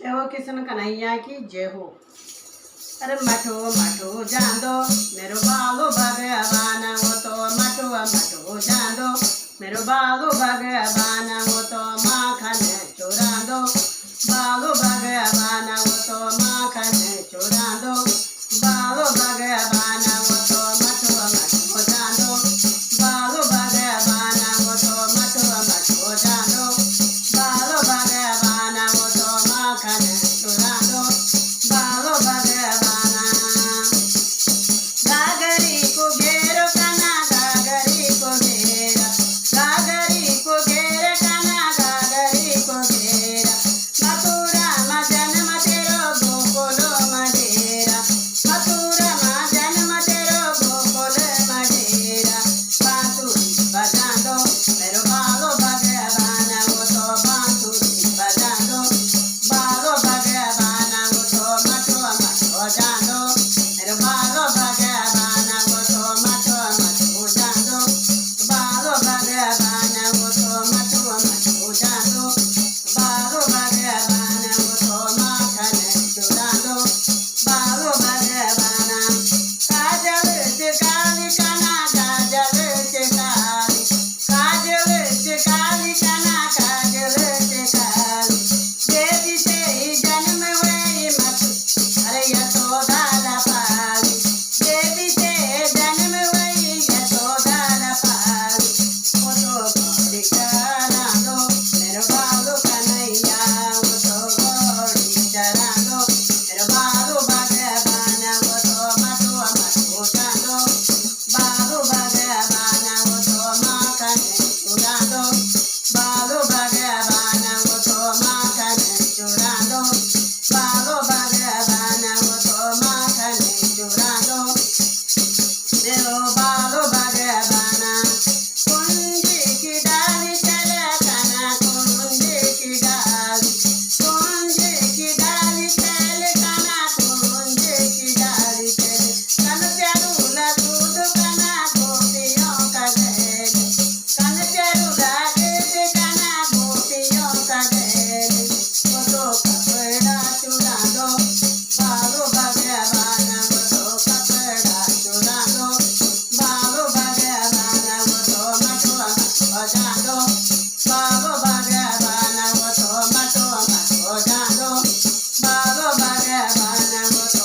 जय हो कृष्ण कन्हैया की जय हो। अरे मठो मठो जांदो मेरो बालो भगवान, वो तो मठो मठो जांदो मेरो बालो भगवान, वो तो माखन चुरांदो बालो भगवान, वो तो माखन चुरांदो बालो भगवान, वो तो मठो मठो जांदो बालो भगवान, वो तो मठो मठो जांदो बालो भगवान, वो तो माखन चुरांदो बालो भगवान। गागरी को घेरो कना गागरी को घेरा, गागरी को घेर कना गागरी को घेरा, मथुरा में जन्म तेरो गोकुल मडेरा, मथुरा में जन्म तेरो गोकुल मडेरा, बांसुरी बजा दो मेरो बालो भगवान, वो तो बांसुरी बजा दो बालो भगवान, वो तो मठो मठो जानो मेरो बालो भगवान, वो तो मठो मठो जानो बालो भगवान, वो तो मठो मठो जानो बालो भगवान, वो तो माखन चुरांदो बालो भगवान। काजल से काली कना काजल से काली, काजल से काली कना काजल से काली, देवी से ही जन्म हुए मत अरे यशोदा ला पाली, देवी से जन्म हुई यशोदा ला पाली, वो तो गौरी चरा दो मेरो बालो कन्हैया, वो तो गौरी चरा दो मेरो बालो भगवान, वो तो मठो मठो जानो बालो भगवान, वो तो माखन चुरांदो बालो भगवान, वो तो माखन चुरांदो बालो भगवान, वो तो माखन चुरांदो मेरो बालो भगवान। कुंजी की डाली चले कना कुंजी की डाली, कुंजी की डाली चले कना कुंजी की डाली चले, कन प्यारू लगूद कना गोपियों का घेर, कन प्यारू लगूद कना गोपियों का घेर, वो तो कपड़ा चुरांदो बालो भगवान, वो तो कपड़ा चुरांदो बालो भगवान, वो तो मठो मठो जानो बालो भगवान, वो तो मठो मठो जानो बालो भगवान, वो तो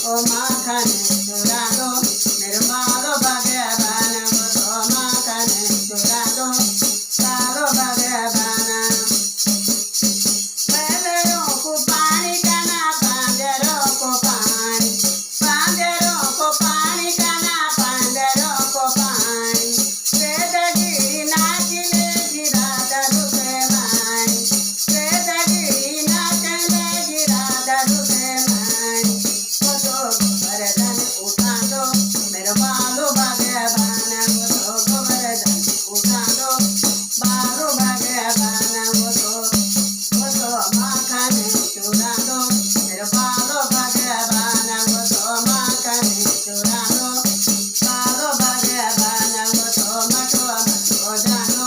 ओ माखन चुरांदो मेरो बालो भगवान, वो तो माखन चुरांदो बालो भगवान। पैदरों को पानी कना पांजरों को पानी, पांजरों को पानी कना पांजरों को पानी, वेदगिरी नाचले गिरा रुपे मानी, वेदगिरी नाचले गिरा रुपे मानी, वो तो गोवर्धन उठा दो मेरो बालो भगवान, वो तो गोवर्धन उठा दो बालो भगवान, वो तो माखन चुरांदो मेरो बालो भगवान, वो तो माखन चुरांदो बालो भगवान, वो तो मठो मठो जानो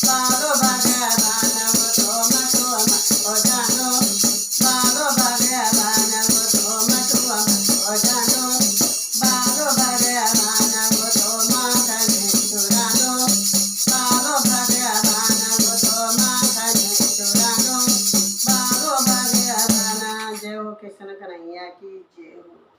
बालो भगवान, वो तो मठो मठो जानो बालो भगवान, वो तो मठो मठो जानो बालो भगवान, वो तो माखन चुरांदो बालो भगवान, वो तो माखन चुरांदो बालो भगवान। जय हो कृष्ण कन्हैया की जय हो।